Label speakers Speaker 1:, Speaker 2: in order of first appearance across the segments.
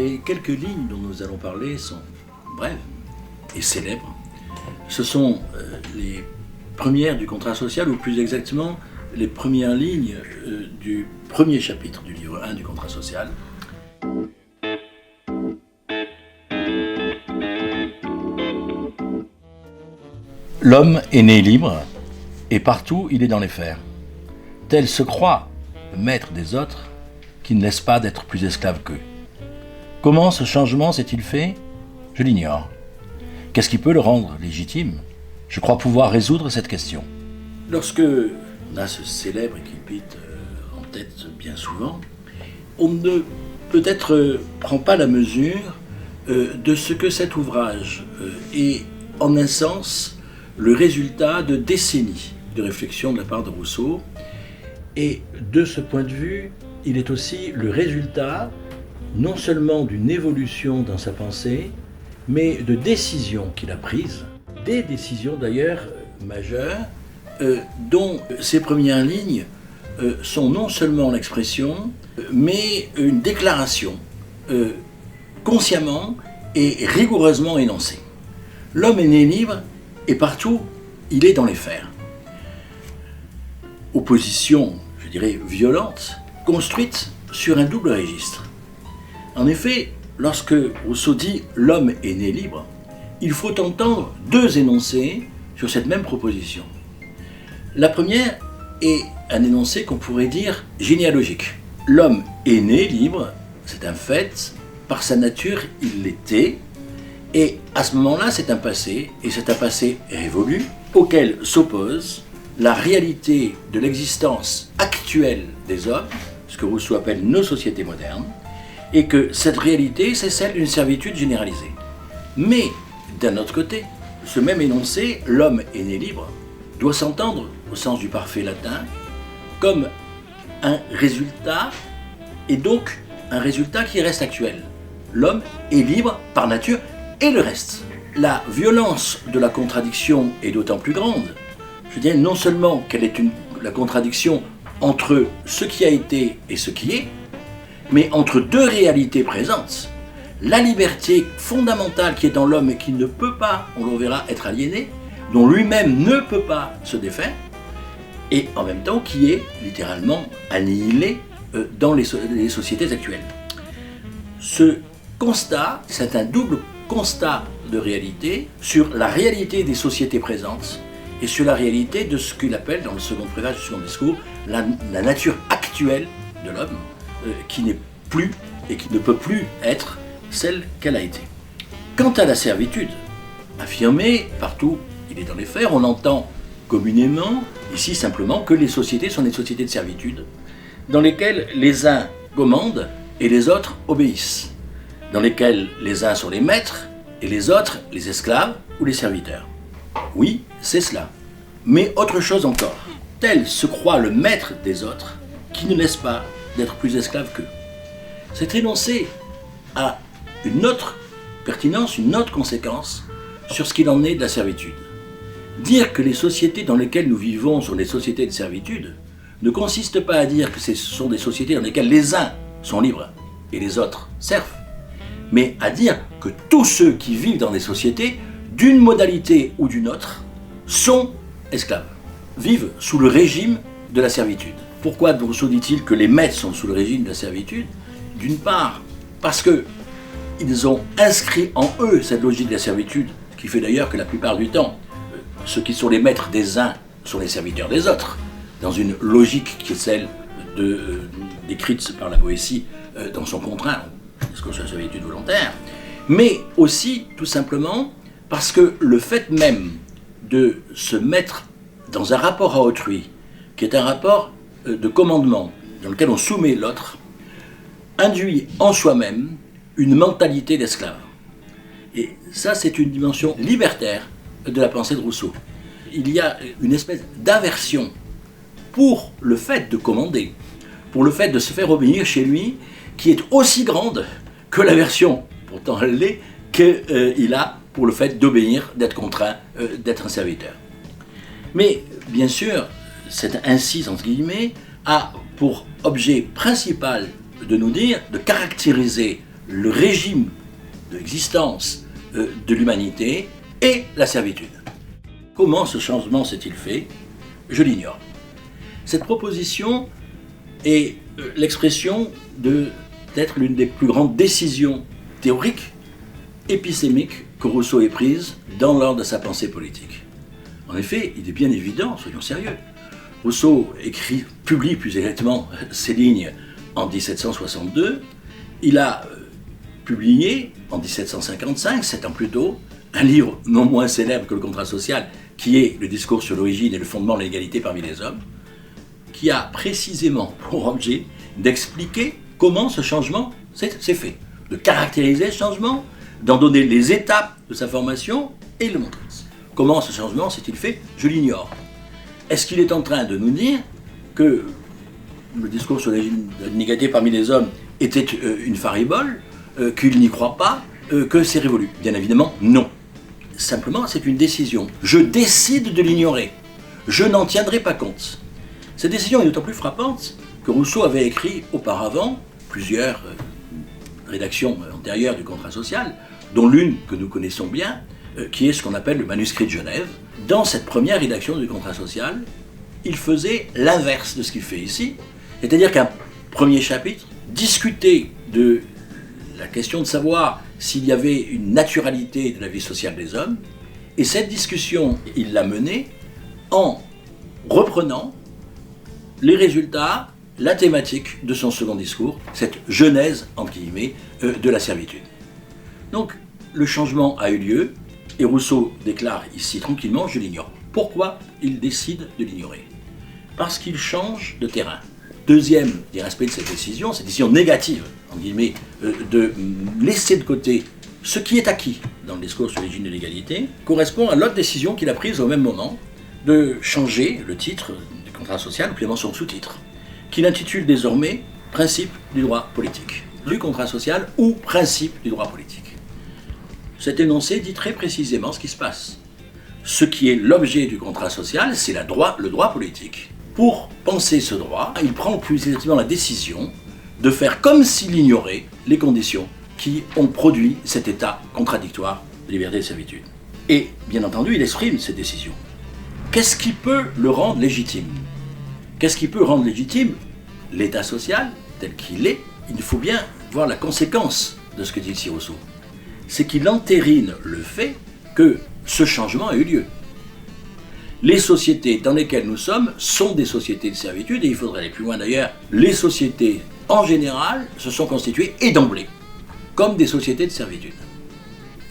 Speaker 1: Les quelques lignes dont nous allons parler sont brèves et célèbres. Ce sont les premières du contrat social, ou plus exactement les premières lignes du premier chapitre du livre 1 du contrat social. L'homme est né libre, et partout il est dans les fers. Tel se croit le maître des autres, qui ne laisse pas d'être plus esclave qu'eux. Comment ce changement s'est-il fait ? Je l'ignore. Qu'est-ce qui peut le rendre légitime ? Je crois pouvoir résoudre cette question. Lorsque on a ce célèbre Équipite en tête bien souvent, on ne peut-être prend pas la mesure de ce que cet ouvrage est en un sens le résultat de décennies de réflexion de la part de Rousseau. Et de ce point de vue, il est aussi le résultat non seulement d'une évolution dans sa pensée, mais de décisions qu'il a prises, des décisions d'ailleurs majeures, dont ces premières lignes sont non seulement l'expression, mais une déclaration consciemment et rigoureusement énoncée. L'homme est né libre et partout il est dans les fers. Opposition, je dirais, violente, construite sur un double registre. En effet, lorsque Rousseau dit « l'homme est né libre », il faut entendre deux énoncés sur cette même proposition. La première est un énoncé qu'on pourrait dire généalogique. L'homme est né libre, c'est un fait, par sa nature il l'était, et à ce moment-là c'est un passé, et c'est un passé révolu, auquel s'oppose la réalité de l'existence actuelle des hommes, ce que Rousseau appelle nos sociétés modernes, et que cette réalité, c'est celle d'une servitude généralisée. Mais, d'un autre côté, ce même énoncé, l'homme est né libre, doit s'entendre, au sens du parfait latin, comme un résultat, et donc un résultat qui reste actuel. L'homme est libre par nature, et le reste. La violence de la contradiction est d'autant plus grande. Je dirais non seulement qu'elle est la contradiction entre ce qui a été et ce qui est, mais entre deux réalités présentes. La liberté fondamentale qui est dans l'homme et qui ne peut pas, on le verra, être aliénée, dont lui-même ne peut pas se défaire, et en même temps qui est littéralement annihilée dans les sociétés actuelles. Ce constat, c'est un double constat de réalité sur la réalité des sociétés présentes et sur la réalité de ce qu'il appelle, dans le second préface du second discours, la nature actuelle de l'homme, qui n'est plus et qui ne peut plus être celle qu'elle a été. Quant à la servitude, affirmée partout, il est dans les fers, on entend communément, ici simplement, que les sociétés sont des sociétés de servitude, dans lesquelles les uns commandent et les autres obéissent, dans lesquelles les uns sont les maîtres et les autres les esclaves ou les serviteurs. Oui, c'est cela. Mais autre chose encore, tel se croit le maître des autres, qui ne laisse pas d'être plus esclave qu'eux. Cet énoncé a une autre pertinence, une autre conséquence sur ce qu'il en est de la servitude. Dire que les sociétés dans lesquelles nous vivons sont des sociétés de servitude ne consiste pas à dire que ce sont des sociétés dans lesquelles les uns sont libres et les autres servent, mais à dire que tous ceux qui vivent dans des sociétés, d'une modalité ou d'une autre, sont esclaves, vivent sous le régime de la servitude. Pourquoi Rousseau dit-il que les maîtres sont sous le régime de la servitude ? D'une part, parce qu'ils ont inscrit en eux cette logique de la servitude, ce qui fait d'ailleurs que la plupart du temps, ceux qui sont les maîtres des uns sont les serviteurs des autres, dans une logique qui est celle décrite par la Boétie dans son contraint, discours sur la servitude volontaire, mais aussi, tout simplement, parce que le fait même de se mettre dans un rapport à autrui, qui est un rapport de commandement, dans lequel on soumet l'autre, induit en soi-même une mentalité d'esclave. Et ça, c'est une dimension libertaire de la pensée de Rousseau. Il y a une espèce d'aversion pour le fait de commander, pour le fait de se faire obéir chez lui, qui est aussi grande que l'aversion, pourtant elle l'est, qu'il a pour le fait d'obéir, d'être contraint, d'être un serviteur. Mais bien sûr, cette incise entre guillemets a pour objet principal de nous dire, de caractériser le régime d'existence de l'humanité et la servitude. Comment ce changement s'est-il fait? Je l'ignore. Cette proposition est l'expression de peut-être l'une des plus grandes décisions théoriques, épistémiques que Rousseau ait prises dans l'ordre de sa pensée politique. En effet, il est bien évident, soyons sérieux, Rousseau publie plus exactement ces lignes en 1762, il a publié en 1755, 7 ans plus tôt, un livre non moins célèbre que le contrat social, qui est le discours sur l'origine et le fondement de l'égalité parmi les hommes, qui a précisément pour objet d'expliquer comment ce changement s'est fait, de caractériser ce changement, d'en donner les étapes de sa formation et le montrer. Comment ce changement s'est-il fait? Je l'ignore. Est-ce qu'il est en train de nous dire que le discours sur l'inégalité parmi les hommes était une faribole, qu'il n'y croit pas, que c'est révolu? Bien évidemment, non. Simplement, c'est une décision. Je décide de l'ignorer. Je n'en tiendrai pas compte. Cette décision est d'autant plus frappante que Rousseau avait écrit auparavant plusieurs rédactions antérieures du contrat social, dont l'une que nous connaissons bien, qui est ce qu'on appelle le manuscrit de Genève. Dans cette première rédaction du contrat social, il faisait l'inverse de ce qu'il fait ici, c'est-à-dire qu'un premier chapitre discutait de la question de savoir s'il y avait une naturalité de la vie sociale des hommes, et cette discussion, il l'a menée en reprenant les résultats, la thématique de son second discours, cette genèse, entre guillemets, de la servitude. Donc, le changement a eu lieu, et Rousseau déclare ici tranquillement, je l'ignore. Pourquoi il décide de l'ignorer? Parce qu'il change de terrain. Deuxième aspect de cette décision négative, entre guillemets, de laisser de côté ce qui est acquis dans le discours sur l'origine de l'égalité, correspond à l'autre décision qu'il a prise au même moment, de changer le titre du contrat social, ou clairement son sous-titre, qu'il intitule désormais « Principe du droit politique » du contrat social ou « Principe du droit politique ». Cet énoncé dit très précisément ce qui se passe. Ce qui est l'objet du contrat social, c'est le droit politique. Pour penser ce droit, il prend plus exactement la décision de faire comme s'il ignorait les conditions qui ont produit cet état contradictoire de liberté et de servitude. Et, bien entendu, il exprime cette décision. Qu'est-ce qui peut le rendre légitime? Qu'est-ce qui peut rendre légitime l'état social tel qu'il est? Il faut bien voir la conséquence de ce que dit ici Rousseau. C'est qu'il entérine le fait que ce changement a eu lieu. Les sociétés dans lesquelles nous sommes sont des sociétés de servitude, et il faudrait aller plus loin d'ailleurs, les sociétés en général se sont constituées, et d'emblée, comme des sociétés de servitude.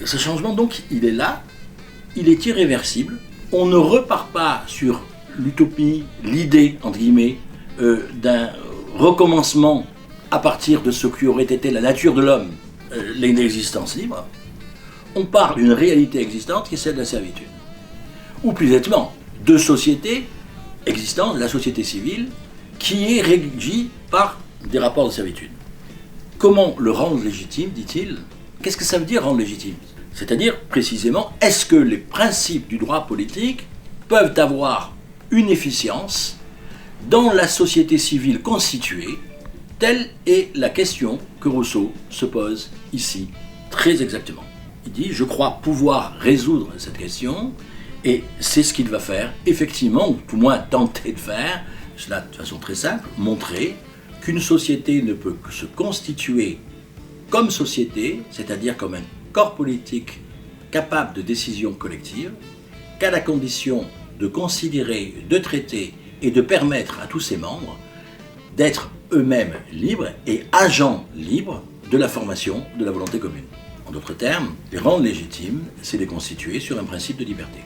Speaker 1: Ce changement donc, il est là, il est irréversible, on ne repart pas sur l'utopie, l'idée, entre guillemets, d'un recommencement à partir de ce qui aurait été la nature de l'homme, l'existence libre. On part d'une réalité existante qui est celle de la servitude. Ou plus exactement, de sociétés existantes, de la société civile, qui est régie par des rapports de servitude. Comment le rendre légitime, dit-il? Qu'est-ce que ça veut dire rendre légitime? C'est-à-dire, précisément, est-ce que les principes du droit politique peuvent avoir une efficience dans la société civile constituée? Telle est la question que Rousseau se pose ici, très exactement. Il dit, je crois pouvoir résoudre cette question, et c'est ce qu'il va faire, effectivement, ou tout moins tenter de faire, cela de façon très simple, montrer qu'une société ne peut que se constituer comme société, c'est-à-dire comme un corps politique capable de décision collective, qu'à la condition de considérer, de traiter et de permettre à tous ses membres d'être eux-mêmes libres et agents libres de la formation de la volonté commune. En d'autres termes, les rendre légitimes, c'est les constituer sur un principe de liberté.